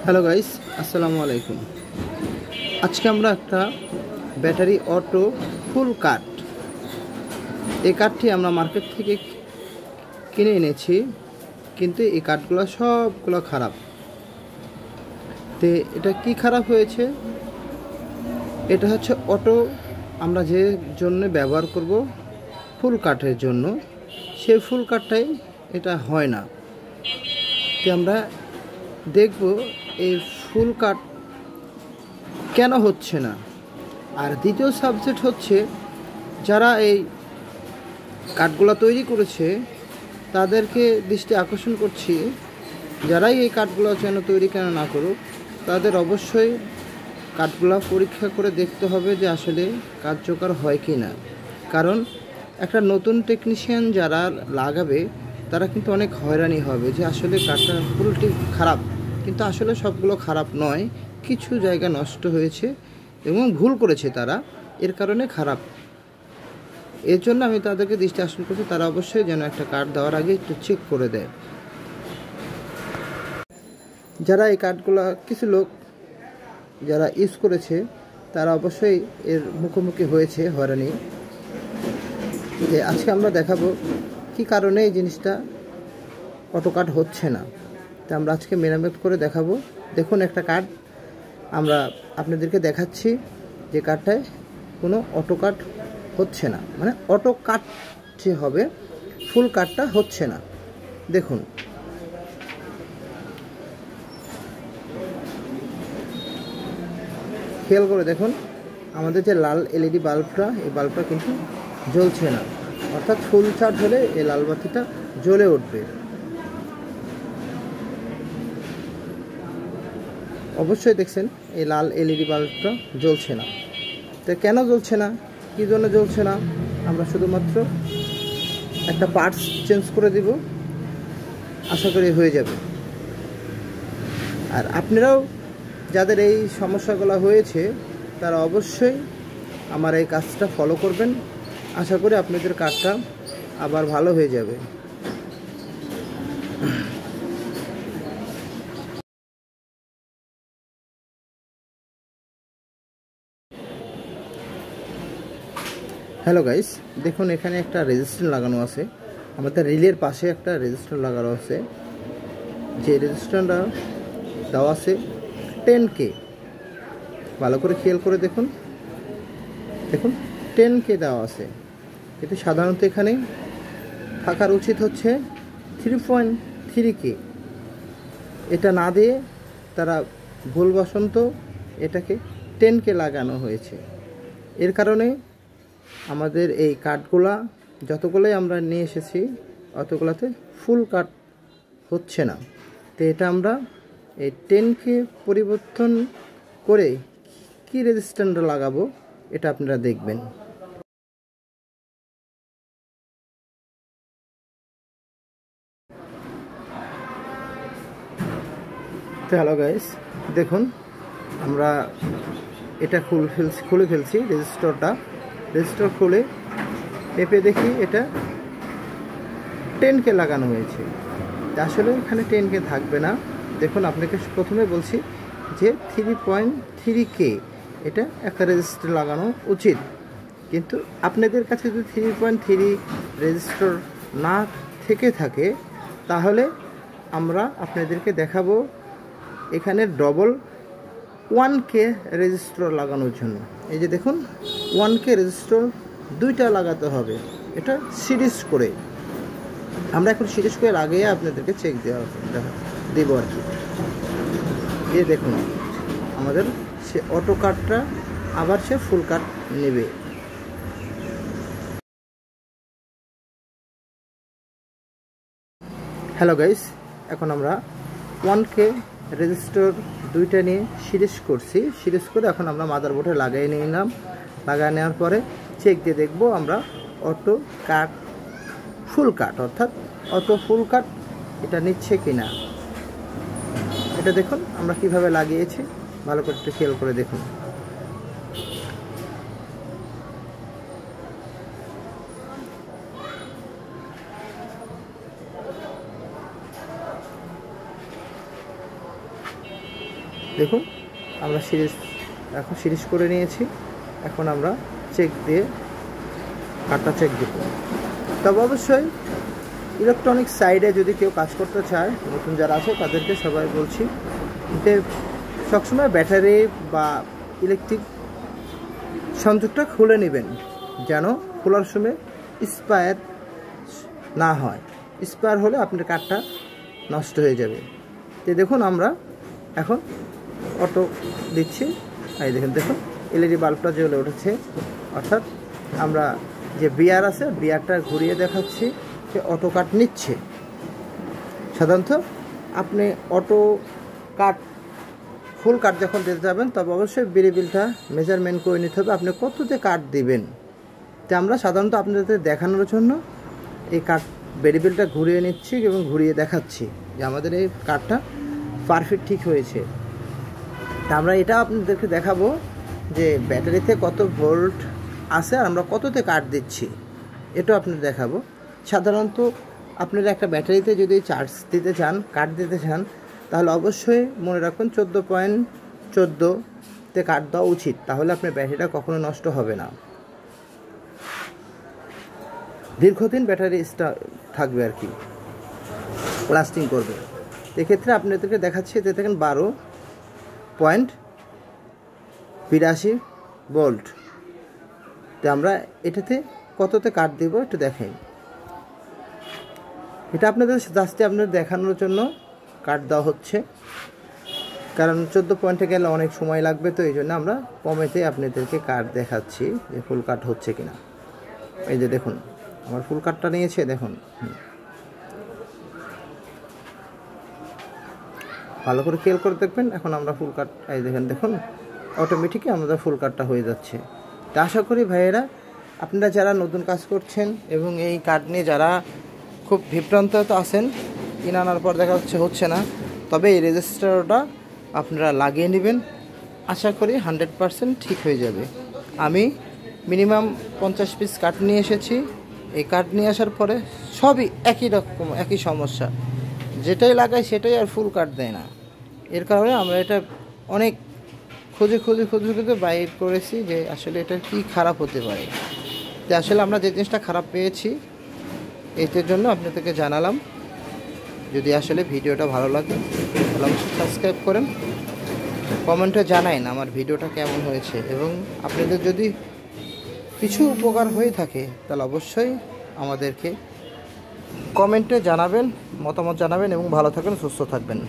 Hello guys, আসসালামু আলাইকুম। আজকে আমরা একটা ব্যাটারি অটো ফুল কাট, এই কাঠটি আমরা মার্কেট থেকে কিনে এনেছি, কিন্তু এই কাঠগুলো সবগুলো খারাপ। তো এটা কি খারাপ হয়েছে? এটা হচ্ছে অটো আমরা যে জন্য ব্যবহার করব ফুল কাঠের জন্য, সেই ফুল কাঠটাই এটা হয় না। তো আমরা দেখব এই ফুল কাট কেন হচ্ছে না। আর দ্বিতীয় সাবজেক্ট হচ্ছে, যারা এই কাঠগুলো তৈরি করেছে তাদেরকে দৃষ্টি আকর্ষণ করছি, যারাই এই কাঠগুলো যেন তৈরি কেন না করুক, তাদের অবশ্যই কাঠগুলো পরীক্ষা করে দেখতে হবে যে আসলে কার্যকর হয় কি না। কারণ একটা নতুন টেকনিশিয়ান যারা লাগাবে তারা কিন্তু অনেক হয়রানি হবে যে আসলে কাঠটা পুরোটি খারাপ, কিন্তু আসলে সবগুলো খারাপ নয়, কিছু জায়গা নষ্ট হয়েছে এবং ভুল করেছে তারা, এর কারণে খারাপ। এর জন্য আমি তাদেরকে দৃষ্টি আকর্ষণ করছি, তারা অবশ্যই যেন একটা কাঠ দেওয়ার আগে একটু চেক করে দেয়। যারা এই কাঠগুলো কিছু লোক যারা ইউজ করেছে তারা অবশ্যই এর মুখোমুখি হয়েছে হয়রানি। যে আজকে আমরা দেখাবো কি কারণে এই জিনিসটা অটো কাট হচ্ছে না, তা আমরা আজকে মেরামত করে দেখাবো। দেখুন, একটা কাঠ আমরা আপনাদেরকে দেখাচ্ছি যে কাঠটায় কোনো অটো কাট হচ্ছে না, মানে অটো কাট যে হবে ফুল কাটটা হচ্ছে না। দেখুন, খেয়াল করে দেখুন, আমাদের যে লাল এলইডি বাল্বটা, এই বাল্বটা কিন্তু জ্বলছে না, অর্থাৎ ফুল চার্জ হলে এই লাল বাতিটা জ্বলে উঠবে। অবশ্যই দেখছেন এই লাল এলইডি বাল্বটা জ্বলছে না। তো কেন জ্বলছে না, কী জন্য জ্বলছে না, আমরা শুধুমাত্র একটা পার্টস চেঞ্জ করে দিব, আশা করি হয়ে যাবে। আর আপনারাও যাদের এই সমস্যাগুলো হয়েছে তারা অবশ্যই আমার এই কাজটা ফলো করবেন, আশা করি আপনাদের কাজটা আবার ভালো হয়ে যাবে। হ্যালো গাইস, দেখুন এখানে একটা রেজিস্ট্যান্স লাগানো আছে, আমাদের রিলের পাশে একটা রেজিস্ট্যান্স লাগানো আছে। যে রেজিস্ট্যান্সটা দেওয়া আছে 10K, ভালো করে খেয়াল করে দেখুন, দেখুন 10K দেওয়া আছে, কিন্তু সাধারণত এখানে থাকার উচিত হচ্ছে 3.3K। এটা না দিয়ে তারা ভুলবশত এটাকে 10K লাগানো হয়েছে। এর কারণে আমাদের এই কাঠগুলা যতগুলোই আমরা নিয়ে এসেছি অতগুলোতে ফুল কাট হচ্ছে না। তো এটা আমরা এই 10K পরিবর্তন করে কি রেজিস্ট্যান্স লাগাবো এটা আপনারা দেখবেন। তো হ্যালো গাইস, দেখুন আমরা এটা খুলে ফেলছি রেজিস্টার খুলে মেপে দেখি এটা 10K লাগানো হয়েছে। আসলে এখানে 10K থাকবে না। দেখুন, আপনাকে প্রথমে বলছি যে 3.3K এটা একটা রেজিস্টার লাগানো উচিত, কিন্তু আপনাদের কাছে যদি 3.3 রেজিস্টার না থেকে থাকে তাহলে আমরা আপনাদেরকে দেখাবো এখানে ডবল 1K রেজিস্টার লাগানোর জন্য। এই যে দেখুন, 1K রেজিস্টার দুইটা লাগাতে হবে, এটা সিরিজ করে। আমরা এখন সিরিজ করে লাগিয়ে আপনাদেরকে চেক দেব আর কি। এই দেখুন, আমাদের সে অটো কাটটা আবার সে ফুল কাট নেবে। হ্যালো গাইস, এখন আমরা 1K রেজিস্টার দুইটা নিয়ে সিরিজ করছি, সিরিজ করে এখন আমরা মাদারবোর্ডে লাগিয়ে নিলাম। লাগিয়ে নেওয়ার পরে চেক দিয়ে দেখব আমরা অটো কাট ফুল কাট, অর্থাৎ অটো ফুল কাট এটা নিচ্ছে কিনা। এটা দেখুন আমরা কিভাবে লাগিয়েছি, ভালো করে একটু খেয়াল করে দেখুন। দেখুন আমরা সিরিজ করে নিয়েছি। এখন আমরা চেক দিয়ে কার্ডটা চেক দেব। তবে অবশ্যই ইলেকট্রনিক সাইডে যদি কেউ কাজ করতে চায়, নতুন যারা আছে তাদেরকে সবাই বলছি যে সবসময় ব্যাটারি বা ইলেকট্রিক সংযোগটা খুলে নেবেন, যেন খোলার সময় স্পায়ার না হয়। স্পায়ার হলে আপনার কার্ডটা নষ্ট হয়ে যাবে। তো দেখুন আমরা এখন অটো দিচ্ছি। এই দেখুন এলইডি বাল্বটা জ্বলে উঠেছে, অর্থাৎ আমরা যে বিয়ার আছে বিয়ারটা ঘুরিয়ে দেখাচ্ছি যে অটো কাট নিচ্ছে। সাধারণত আপনি অটো কাট ফুল কাট যখন দিতে যাবেন তবে অবশ্যই ভেরিয়েবলটা মেজারমেন্ট করে নিতে হবে আপনি কততে কাট দিবেন। তো আমরা সাধারণত আপনাদের দেখানোর জন্য এই কাট ভেরিয়েবলটা ঘুরিয়ে নিচ্ছি এবং ঘুরিয়ে দেখাচ্ছি যে আমাদের এই কাটটা পারফেক্ট ঠিক হয়েছে। তা আমরা এটা আপনাদেরকে দেখাবো যে ব্যাটারিতে কত ভোল্ট আছে আর আমরা কততে কাট দিচ্ছি, এটাও আপনাদের দেখাবো। সাধারণত আপনারা একটা ব্যাটারিতে যদি চার্জ দিতে চান, কাট দিতে চান, তাহলে অবশ্যই মনে রাখুন 14.14তে কাট দেওয়া উচিত, তাহলে আপনার ব্যাটারিটা কখনো নষ্ট হবে না, দীর্ঘদিন ব্যাটারি থাকবে আর কি, লাস্টিং করবে। এক্ষেত্রে আপনাদেরকে দেখাচ্ছি যে দেখেন 12.82 ভোল্ট। তো আমরা এটাতে কততে কাট দিব একটু দেখেন। এটা আপনাদের আপনাদের দেখানোর জন্য কাট দেওয়া হচ্ছে, কারণ 14 পয়েন্টে গেলে অনেক সময় লাগবে, তো এই জন্য আমরা কমেতে আপনাদেরকে কাট দেখাচ্ছি যে ফুল কাট হচ্ছে কিনা। এই যে দেখুন আমার ফুল কাটটা নিয়েছে, দেখুন ভালো করে খেয়াল করে দেখবেন। এখন আমরা ফুল কাট এই দেখুন অটোমেটিকই আমাদের ফুল কাটটা হয়ে যাচ্ছে। তা আশা করি ভাইয়েরা আপনারা যারা নতুন কাজ করছেন এবং এই কাট নিয়ে যারা খুব বিভ্রান্ত আছেন, কিনে আনার পর দেখা হচ্ছে না, তবে এই রেজিস্টারটা আপনারা লাগিয়ে নেবেন, আশা করি 100% ঠিক হয়ে যাবে। আমি মিনিমাম 50 পিস কাট নিয়ে এসেছি। এই কাট নিয়ে আসার পরে সবই একই রকম, একই সমস্যা, যেটাই লাগাই সেটাই আর ফুল কাট দেয় না। এর কারণে আমরা এটা অনেক খুঁজে বাইর করেছি যে আসলে এটা কি খারাপ হতে পারে। তো আসলে আমরা যে জিনিসটা খারাপ পেয়েছি এটার জন্য আপনাদেরকে জানালাম। যদি আসলে ভিডিওটা ভালো লাগে তাহলে অবশ্যই সাবস্ক্রাইব করেন, কমেন্টে জানান আমার ভিডিওটা কেমন হয়েছে, এবং আপনাদের যদি কিছু উপকার হয়ে থাকে তাহলে অবশ্যই আমাদেরকে কমেন্টে জানাবেন, মতামত জানাবেন, এবং ভালো থাকবেন, সুস্থ থাকবেন।